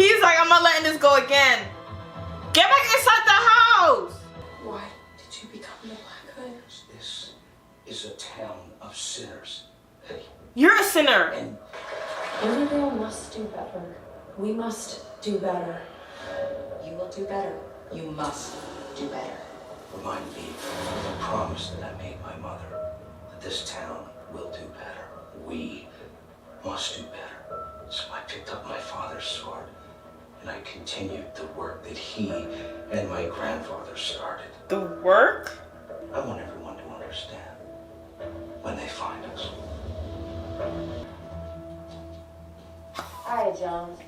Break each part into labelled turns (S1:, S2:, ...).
S1: He's like, I'm not letting this go again. Get back inside the house.
S2: Why did you become the Black Hood?
S3: This is a town of sinners. Hey.
S1: You're a sinner.
S3: And
S2: Riverdale must do better. We must do better.
S4: You will do better. You must do better.
S3: remind me of the promise that I made my mother, that this town will do better. We must do better. So I picked up my father's sword and I continued the work that he and my grandfather started.
S1: The work?
S3: I want everyone to understand when they find us.
S2: Hi, Jones.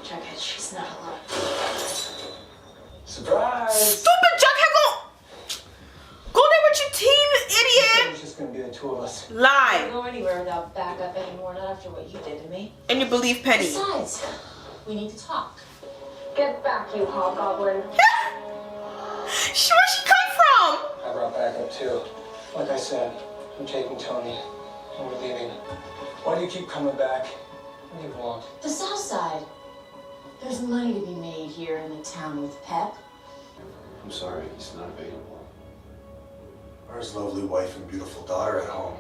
S2: Jughead, she's not alone.
S5: Surprise!
S1: Stupid Jughead, go there with your team, idiot!
S5: It's just gonna be the two of us.
S1: Lie.
S2: Don't go anywhere without backup anymore, not after what you did to me.
S1: And you believe Penny.
S2: Besides, we need to talk. Get back, you hobgoblin.
S1: Where'd she come from?
S5: I brought backup too. Like I said, I'm taking Tony and we're leaving. Why do you keep coming back? What do you want?
S2: The South Side. There's money to be made here in the town with Pep.
S6: I'm sorry, he's not available.
S7: Or his lovely wife and beautiful daughter at home.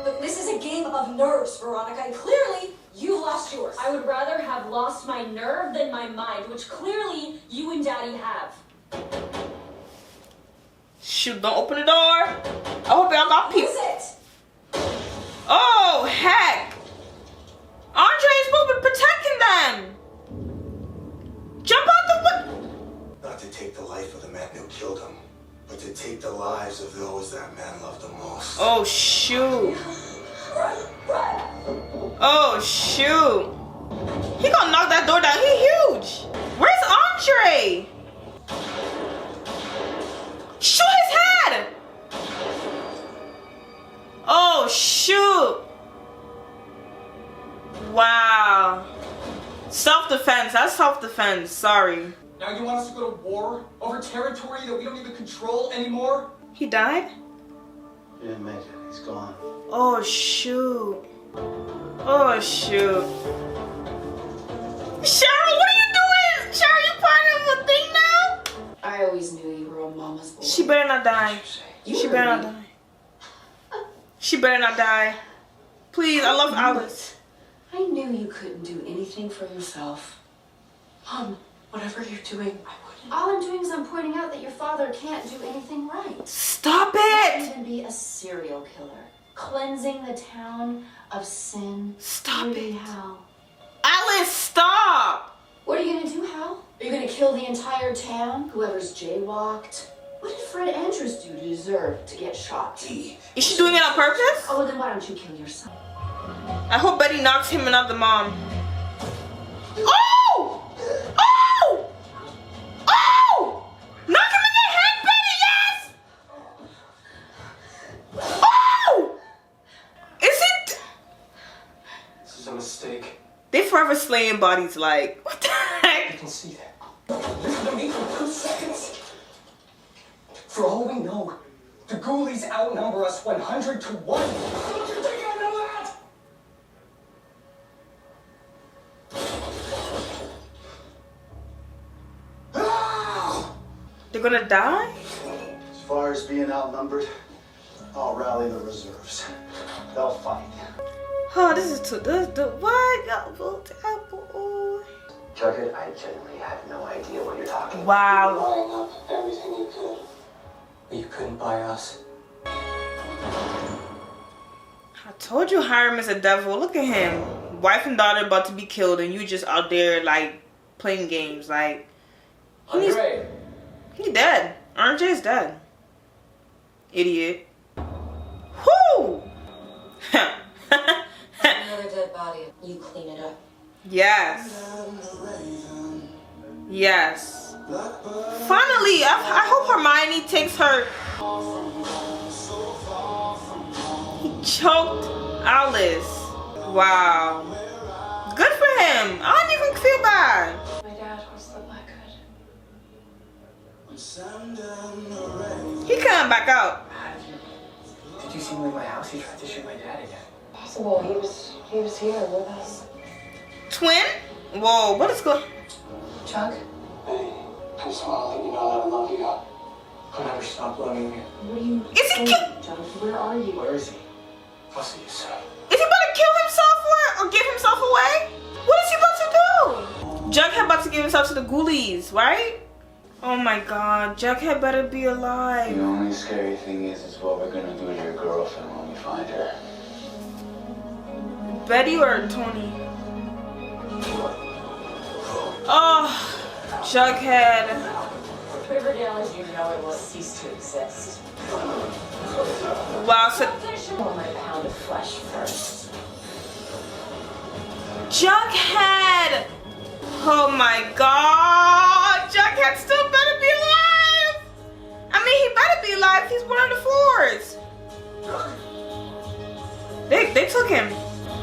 S8: But this is a game of nerves, Veronica, and clearly you've lost yours. I would rather have lost my nerve than my mind, which clearly you and Daddy have.
S1: Shoot, don't open the door. I hope y'all got people.
S8: Use it!
S1: Oh, heck. Andre is supposed to be protecting them. Jump out the window.
S7: Not to take the life of the man who killed him, but to take the lives of those that man loved the most.
S1: Oh, shoot.
S8: Run! Run!
S1: Oh, shoot. He gonna knock that door down. He huge. Where's Andre? Shoot his head. Oh, shoot. Wow. Self-defense. That's self-defense. Sorry.
S5: Now you want us to go to war over territory that we don't even control anymore?
S1: He died?
S6: He didn't make it. He's gone.
S1: Oh, shoot. Oh, shoot. Cheryl, what are you doing? Cheryl, you part of a thing now?
S2: I always knew you were a mama's boy.
S1: She better not die. She better not die. She better not die. Please, I love Alice.
S2: I knew you couldn't do anything for yourself. Mom, whatever you're doing, I wouldn't. All I'm doing is I'm pointing out that your father can't do anything right.
S1: Stop
S2: He
S1: it!
S2: can't even be a serial killer. Cleansing the town of sin.
S1: Stop
S2: Really,
S1: it.
S2: Hal?
S1: Alice, stop!
S2: What are you gonna do, Hal? Are you gonna kill the entire town? Whoever's jaywalked? What did Fred Andrews do to deserve to get shot?
S1: Is she doing it on purpose?
S2: Oh, then why don't you kill your son?
S1: I hope Betty knocks him and not the mom. Oh! Oh! Oh! Knock him in the head, Betty, yes! Oh! Is it?
S5: This is a mistake.
S1: They forever slaying bodies like, what the
S5: You
S1: heck?
S5: can see that. Listen to me for 2 seconds. For all we know, the ghoulies outnumber us 100 to 1. Don't you think I know that?
S1: They're gonna die?
S6: As far as being outnumbered, I'll rally the reserves. They'll fight.
S1: Oh, this is too, what? Oh.
S3: Jughead, I genuinely have no idea what you're talking about.
S1: Wow.
S5: Buying up everything you could. But you couldn't buy us.
S1: I told you Hiram is a devil. Look at him. Wife and daughter about to be killed and you just out there like playing games. Like,
S5: Andre!
S1: he dead. RJ's dead. Idiot. Whoo!
S2: Another dead body. You clean it up.
S1: Yes. Yes. Finally, I hope Hermione takes her. He choked Alice. Wow. Good for him. I don't even feel bad.
S2: My dad was the Black Hood.
S1: He coming back out.
S5: Did you see him leave my house? He tried to shoot my dad again.
S2: Possible. He was here with us.
S1: twin? Whoa, what is going?
S2: Chuck?
S5: Hey, I just want to let you know that I love you. I'll never stop loving you.
S2: What are you
S1: Is he
S2: saying, Chuck? Where are you?
S5: Where is he? I'll see you soon.
S1: Is he about to kill himself or give himself away? What is he about to do? Jughead about to give himself to the ghoulies, right? Oh my god, Jughead better be alive.
S9: The only scary thing is what we're gonna do to your girlfriend when we find her.
S1: Betty or Tony? Oh, Jughead.
S4: Riverdale as you know it will cease to exist.
S1: Wow, so
S4: For my pound of flesh first.
S1: Jughead! Oh my god! Jughead still better be alive! I mean, he better be alive. He's one of the floors. They took him.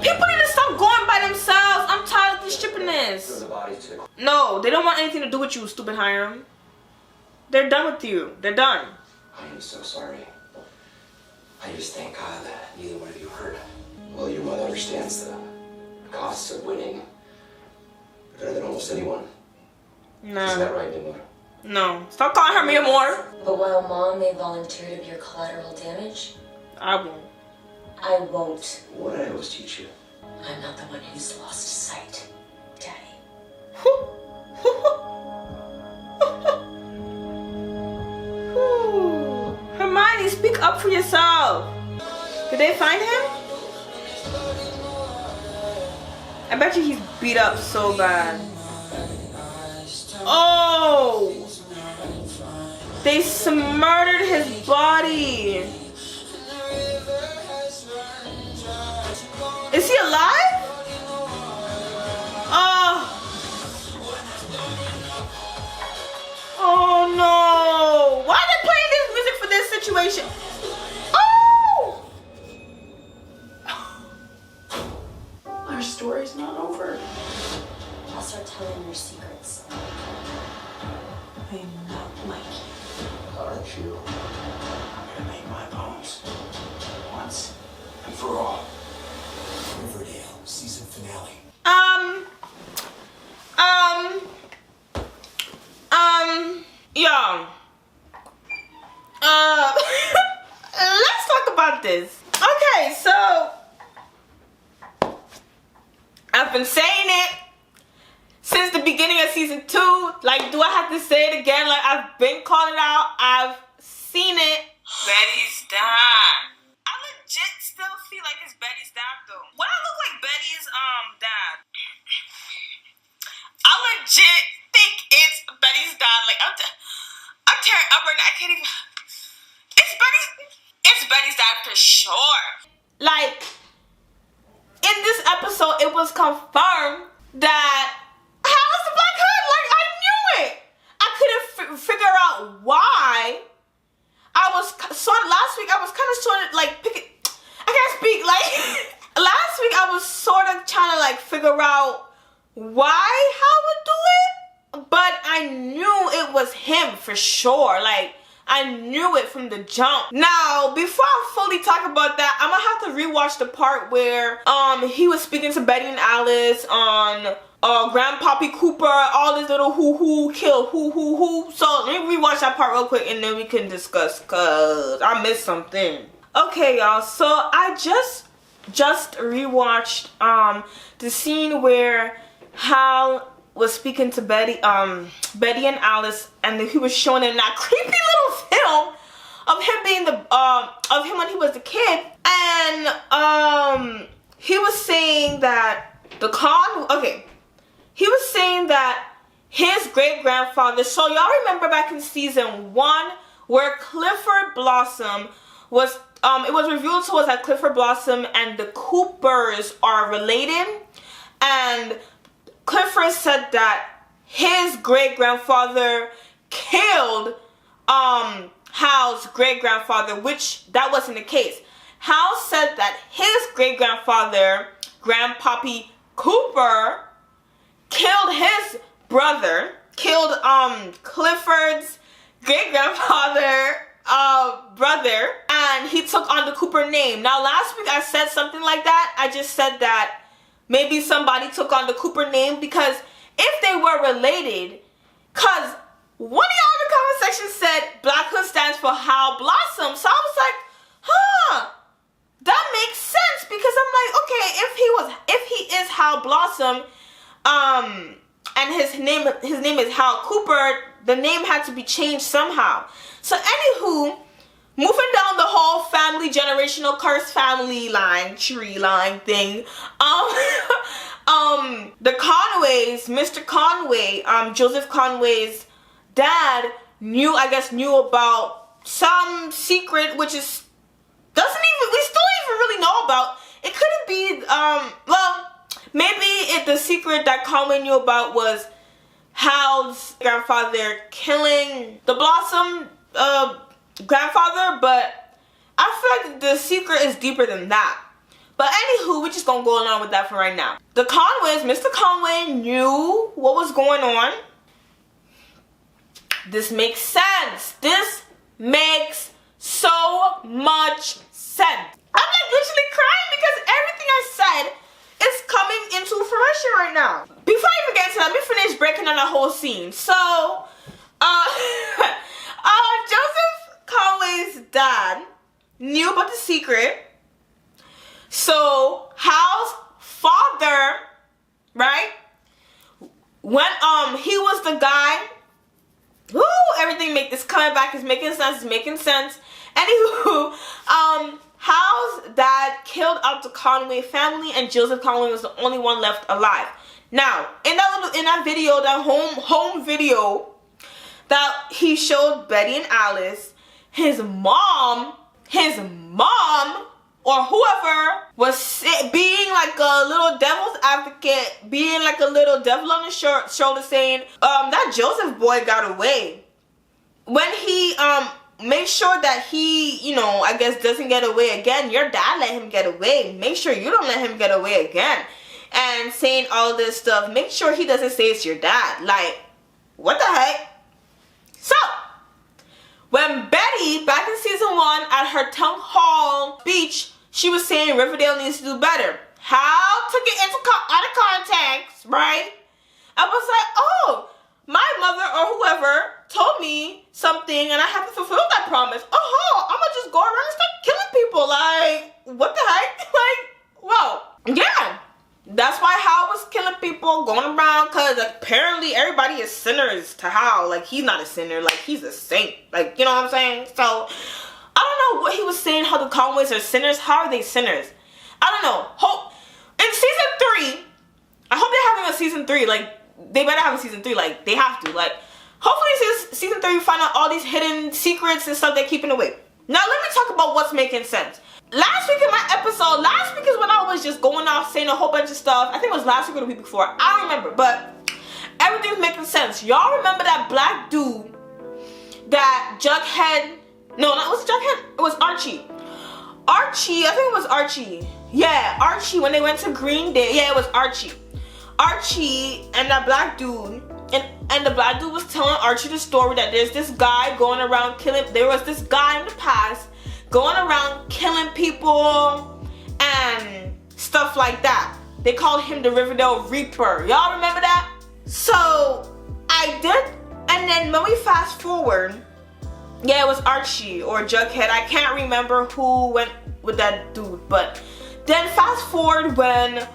S1: People need to stop going by themselves. I'm tired of this strippiness.
S3: The bodies too.
S1: No, they don't want anything to do with you, stupid Hiram. They're done with you. They're done.
S3: I am so sorry. I just thank God that neither one of you hurt. Well, your mother understands the costs of winning better than almost anyone. Isn't that
S1: No.
S3: right, Dimmer?
S1: No. Stop calling her Mia Moore.
S8: But while Mom may volunteer to be your collateral damage,
S1: I won't.
S8: I won't.
S3: What did I always teach you?
S8: I'm not the one who's lost sight, Daddy.
S1: Hermione, speak up for yourself. Did they find him? I bet you he's beat up so bad. Oh! They murdered his body. Is he alive? Oh. Oh no. Why are they playing this music for this situation? Oh.
S2: Our story's not over.
S8: I'll start telling your secrets.
S2: I'm not like you.
S3: Aren't you?
S7: I'm gonna make my bones. Once and for all. Riverdale season finale.
S1: Y'all. Let's talk about this. Okay, so I've been saying it since the beginning of season 2. Like, do I have to say it again? Like, I've been calling it out. I've seen it. Betty's dad. I legit still feel like it's Betty's dad though. What I look like Betty's dad. I legit think it's Betty's dad. Like I'm tearing up right now. I can't even. It's Betty's dad for sure. Like in this episode, it was confirmed that how's the Black Hood? Like I knew it. I couldn't figure out why. I was last week. I was kind of sort of like picking. I can't speak. Like last week, I was sort of trying to like figure out why Hal would do it, but I knew it was him for sure. Like I knew it from the jump. Now, before I fully talk about that, I'm gonna have to rewatch the part where he was speaking to Betty and Alice on Grandpappy Cooper, all this little who kill who. So let me rewatch that part real quick and then we can discuss, cause I missed something. Okay, y'all. So I just rewatched the scene where Hal was speaking to Betty and Alice, and he was showing them that creepy little film of him being of him when he was a kid, and he was saying that he was saying that his great-grandfather, so y'all remember back in season 1 where Clifford Blossom was it was revealed to us that Clifford Blossom and the Coopers are related, and Clifford said that his great-grandfather killed Hal's great-grandfather, which that wasn't the case. Hal said that his great-grandfather, Grandpappy Cooper, killed his brother, killed Clifford's great-grandfather brother, and he took on the Cooper name. Now last week I said something like that. I just said that maybe somebody took on the Cooper name, because if they were related, because one of y'all in the comment section said Black Hood stands for Hal Blossom, so I was like, huh, that makes sense, because I'm like, okay, if he is Hal Blossom, and his name is Hal Cooper, the name had to be changed somehow. So anywho, moving down the whole family, generational curse family line, tree line thing, the Conways, Mr. Conway, Joseph Conway's dad knew about some secret, which is, we still don't even really know about. It couldn't be, well, maybe the secret that Conway knew about was Hal's grandfather killing the Blossom grandfather, but I feel like the secret is deeper than that. But anywho, we're just gonna go along with that for right now. The Conways, Mr. Conway knew what was going on. This makes sense. This makes so much sense. I'm like literally crying because everything I said is coming into fruition right now. Before I even get into that, let me finish breaking down the whole scene. So, Joseph Conway's dad knew about the secret. So Hal's father, right? When he was the guy. Woo! Everything is coming back. It's making sense. It's making sense. Anywho, Hal's dad killed out the Conway family, and Joseph Conway was the only one left alive. Now, in that video, that home video that he showed Betty and Alice, his mom, or whoever was being like a little devil's advocate, being like a little devil on the shoulder, saying, that Joseph boy got away. When he make sure that he, I guess doesn't get away again. Your dad let him get away. Make sure you don't let him get away again. And saying all this stuff. Make sure he doesn't say it's your dad. Like, what the heck? So, when Betty, back in season 1, at her town hall speech, she was saying Riverdale needs to do better. Hal took it out of context, right? I was like, oh, my mother or whoever told me something and I have to fulfill that promise. Oh, I'm gonna just go around and start killing people. Like, what the heck? Like, whoa. Yeah. That's why Hal was killing people, going around, because apparently everybody is sinners to Hal. Like, he's not a sinner. Like, he's a saint. Like, you know what I'm saying? So, I don't know what he was saying, how the Conways are sinners. How are they sinners? I don't know. In season 3, I hope they're having a season 3. Like, they better have a season 3. Like, they have to. Like, hopefully season 3 we find out all these hidden secrets and stuff they're keeping away. Now, let me talk about what's making sense. Last week in my episode, is when I was just going off saying a whole bunch of stuff. I think it was last week or the week before. I don't remember, but everything's making sense. Y'all remember that black dude, that Jughead? No, was it Jughead? It was Archie. I think it was Archie. Yeah, Archie, when they went to Green Day. Yeah, it was Archie. Archie and that black dude, and the black dude was telling Archie the story that there's this guy going around killing. There was this guy in the past going around killing people and stuff like that. They called him the Riverdale Reaper. Y'all remember that? So I did, and then when we fast forward, yeah, it was Archie or Jughead. I can't remember who went with that dude, but then fast forward when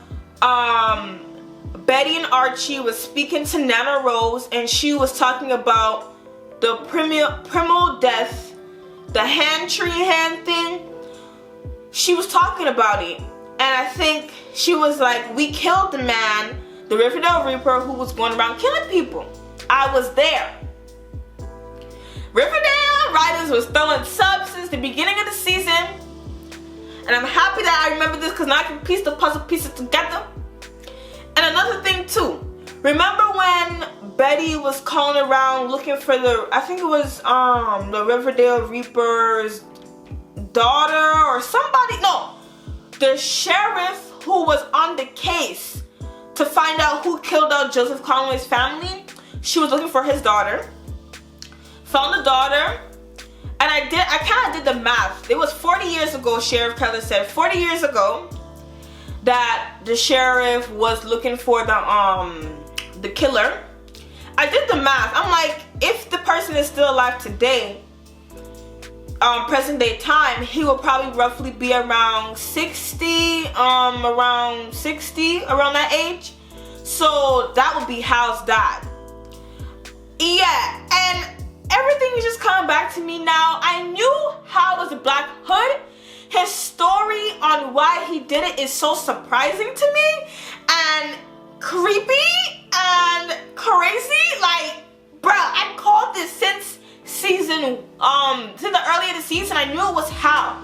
S1: Betty and Archie was speaking to Nana Rose, and she was talking about the primal death, the tree hand thing. She was talking about it, and I think she was like, we killed the man, the Riverdale Reaper, who was going around killing people. I was there. Riverdale writers was throwing subs since the beginning of the season, and I'm happy that I remember this because now I can piece the puzzle pieces together. And another thing too, remember when Betty was calling around looking for I think it was the Riverdale Reaper's daughter or somebody, no, the sheriff who was on the case to find out who killed out Joseph Conway's family. She was looking for his daughter, found the daughter, and I kind of did the math. It was 40 years ago, Sheriff Keller said, 40 years ago, that the sheriff was looking for the killer, I did the math. I'm like, if the person is still alive today, present day time, he will probably roughly be around 60, around that age. So that would be Hal's dad. Yeah, and everything is just coming back to me now. I knew Hal was a Black Hood. His story on why he did it is so surprising to me and creepy and crazy. Like, bro, I called this since season, since the earlier the season. I knew it was Hal.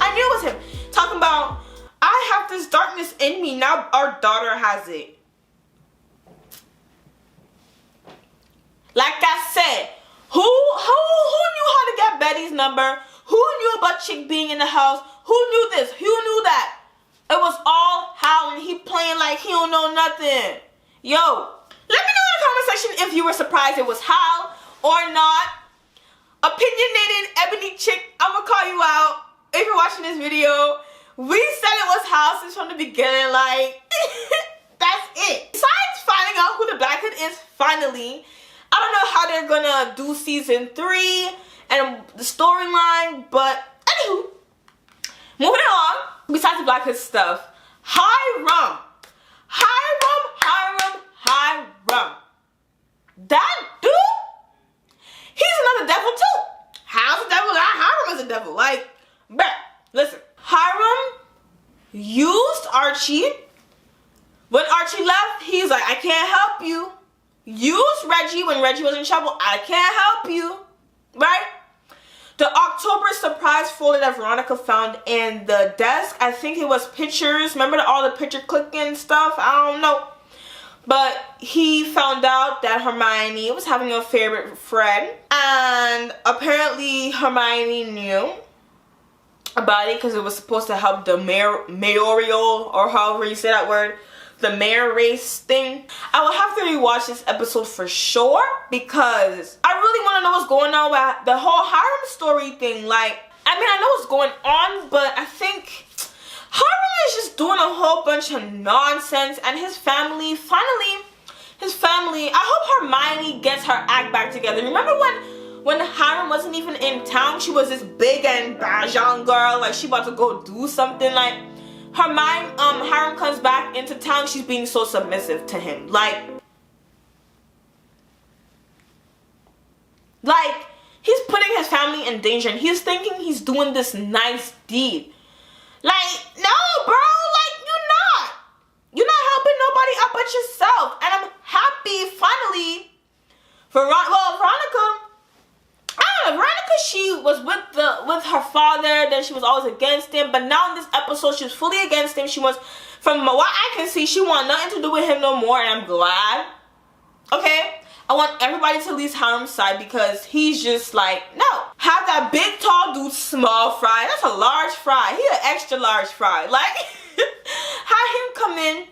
S1: I knew it was him. Talking about, I have this darkness in me, now our daughter has it. Like I said, who knew how to get Betty's number? Who knew about Chick being in the house? Who knew this? Who knew that? It was all Hal, and he playing like he don't know nothing. Yo, let me know in the comment section if you were surprised it was Hal or not. Opinionated Ebony Chick, I'm gonna call you out if you're watching this video. We said it was Hal since from the beginning, like, that's it. Besides finding out who the Black Hood is finally, I don't know how they're gonna do season 3 and the storyline, but anywho, moving on. Besides the Black Hood stuff, Hiram. That dude, he's another devil too. How's a devil? Hiram is a devil. Like, bruh, listen. Hiram used Archie. When Archie left, he's like, I can't help you. Used Reggie when Reggie was in trouble. I can't help you. Right? The October surprise folder that Veronica found in the desk, I think it was pictures. Remember all the picture clicking stuff? I don't know. But he found out that Hermione was having an affair with Fred. And apparently Hermione knew about it because it was supposed to help the mayoral, or however you say that word, the mayor race thing. I will have to rewatch this episode for sure because I really want to know what's going on with the whole Hiram story thing. Like, I mean, I know what's going on, but I think Hiram is just doing a whole bunch of nonsense, and his family, finally, I hope Hermione gets her act back together. Remember when Hiram wasn't even in town, she was this big and young girl, like she about to go do something. Like, Hiram comes back into town, she's being so submissive to him. Like he's putting his family in danger, and he's thinking he's doing this nice deed. Like, no, bro, like, you're not helping nobody out but yourself. And I'm happy, finally, Veronica, I don't know, Veronica, she was with her father, then she was always against him, but now in this episode, she's fully against him. She wants, from what I can see, she wants nothing to do with him no more, and I'm glad. Okay? I want everybody to leave Hiram's side because he's just like, no. Have that big, tall dude small fry. That's a large fry. He an extra large fry. Like, have him come in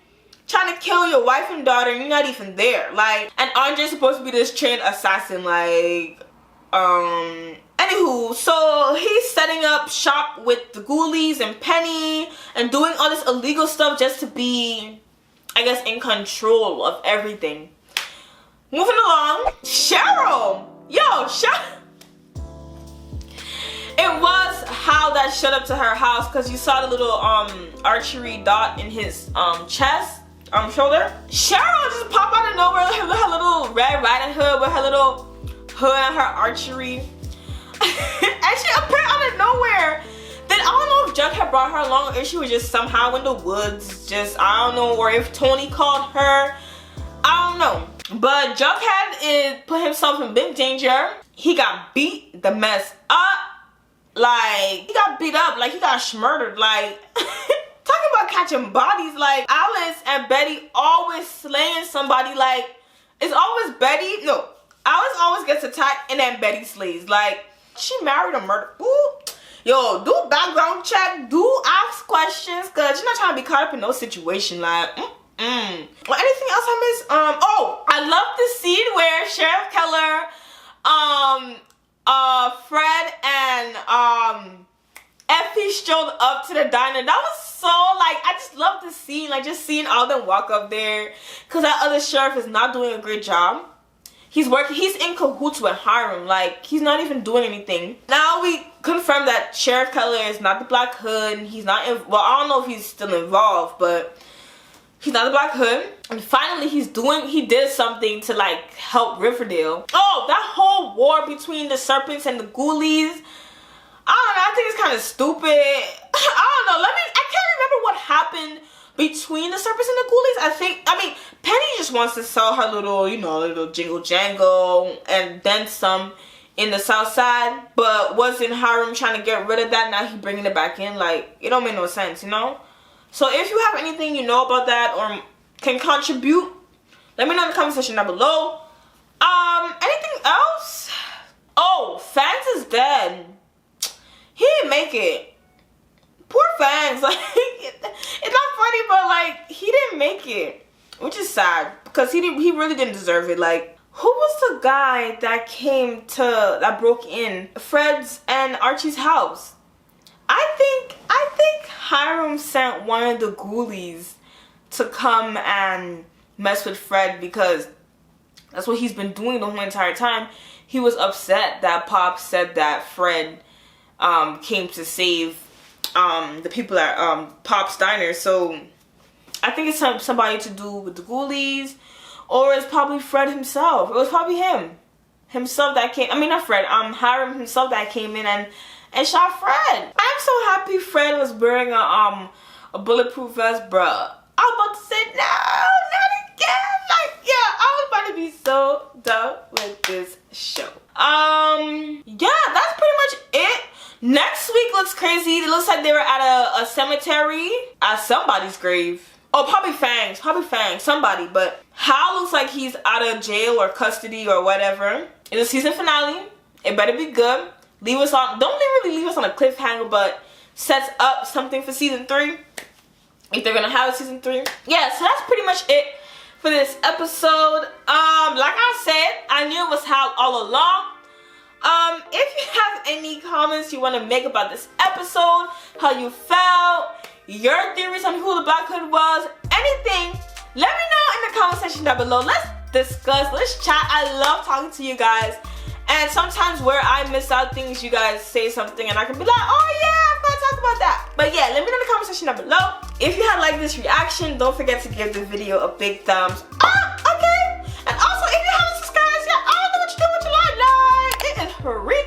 S1: trying to kill your wife and daughter and you're not even there. Like, and Andre's supposed to be this trained assassin. Like, anywho, so he's setting up shop with the Ghoulies and Penny and doing all this illegal stuff just to be, I guess, in control of everything. Moving along, Cheryl. Yo, Cheryl. It was Hal that showed up to her house because you saw the little archery dot in his chest, shoulder. Cheryl just popped out of nowhere with her little Red Riding Hood, with her little hood and her archery. And she appeared out of nowhere. Then I don't know if Jug had brought her along or if she was just somehow in the woods. Just, I don't know, or if Tony called her. I don't know. But Jughead put himself in big danger. He got beat the mess up. Like, he got beat up. Like, he got smurdered. Like, talking about catching bodies. Like, Alice and Betty always slaying somebody. Like, it's always Betty. No, Alice always gets attacked and then Betty slays. Like, she married a murderer. Ooh. Yo, do background check. Do ask questions. Because you're not trying to be caught up in no situation. Like, Well, anything else I missed? Oh, I love the scene where Sheriff Keller, Fred and Effie strolled up to the diner. That was so like, I just love the scene, like just seeing all them walk up there, because that other sheriff is not doing a great job. He's in cahoots with Hiram, like he's not even doing anything. Now we confirm that Sheriff Keller is not the Black Hood. He's not, well, I don't know if he's still involved, but he's not the Black Hood. And finally he did something to like help Riverdale. Oh, that whole war between the serpents and the ghoulies, I don't know, I think it's kind of stupid. I don't know, I can't remember what happened between the serpents and the ghoulies. I mean, Penny just wants to sell her little, you know, little jingle jangle and then some in the South Side. But wasn't Hiram trying to get rid of that? Now he bringing it back in. Like, it don't make no sense, you know? So if you have anything you know about that or can contribute, let me know in the comment section down below. Anything else? Oh, Fangs is dead. He didn't make it. Poor Fangs, like, it's not funny, but like, he didn't make it, which is sad, because he really didn't deserve it. Like, who was the guy that broke in Fred's and Archie's house? I think Hiram sent one of the ghoulies to come and mess with Fred, because that's what he's been doing the whole entire time. He was upset that Pop said that Fred came to save the people at Pop's Diner. So I think it's somebody to do with the ghoulies, or it's probably Fred himself. It was probably himself that came, I mean not Fred, Hiram himself that came in and shot Fred. I'm so happy Fred was wearing a bulletproof vest, bruh. I was about to say, no, not again. Like, yeah, I was about to be so done with this show. Yeah, that's pretty much it. Next week looks crazy. It looks like they were at a cemetery, at somebody's grave. Oh, probably Fangs, somebody. But Hal looks like he's out of jail or custody or whatever. It's a season finale. It better be good. Leave us on, don't really leave us on a cliffhanger, but sets up something for season 3. If they're gonna have a season 3. Yeah, so that's pretty much it for this episode. Like I said, I knew it was Hal all along. If you have any comments you want to make about this episode, how you felt, your theories on who the Black Hood was, anything, let me know in the comment section down below. Let's discuss, let's chat. I love talking to you guys. And sometimes where I miss out things, you guys say something and I can be like, oh yeah, I forgot to talk about that. But yeah, let me know in the comment section down below. If you had liked this reaction, don't forget to give the video a big thumbs up, okay? And also, if you haven't subscribed yet, I don't know what you're doing with your life. It is free.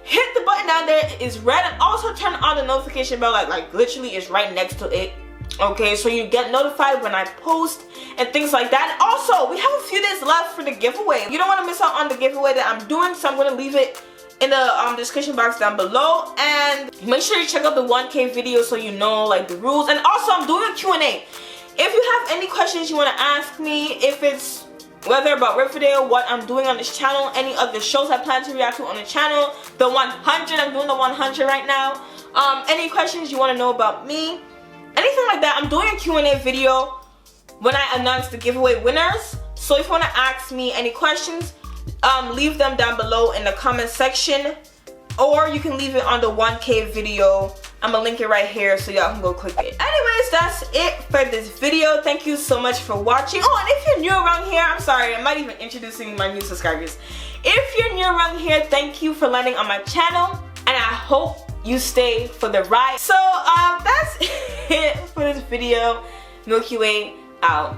S1: Hit the button down there, it is red, and also turn on the notification bell, like literally is right next to it. Okay, so you get notified when I post and things like that. And also, we have a few days left for the giveaway. You don't want to miss out on the giveaway that I'm doing, so I'm going to leave it in the description box down below. And make sure you check out the 1K video so you know like the rules. And also, I'm doing a Q&A. If you have any questions you want to ask me, if it's whether about Riverdale, what I'm doing on this channel, any other shows I plan to react to on the channel, the 100, I'm doing the 100 right now. Any questions you want to know about me, anything like that, I'm doing a Q&A video when I announce the giveaway winners. So if you want to ask me any questions, leave them down below in the comment section, or you can leave it on the 1K video. I'm gonna link it right here so y'all can go click it. Anyways, that's it for this video. Thank you so much for watching. Oh, and if you're new around here, I'm sorry, I'm not even introducing my new subscribers. If you're new around here, thank you for landing on my channel, and I hope you stay for the ride. So that's it for this video. Milky Way out.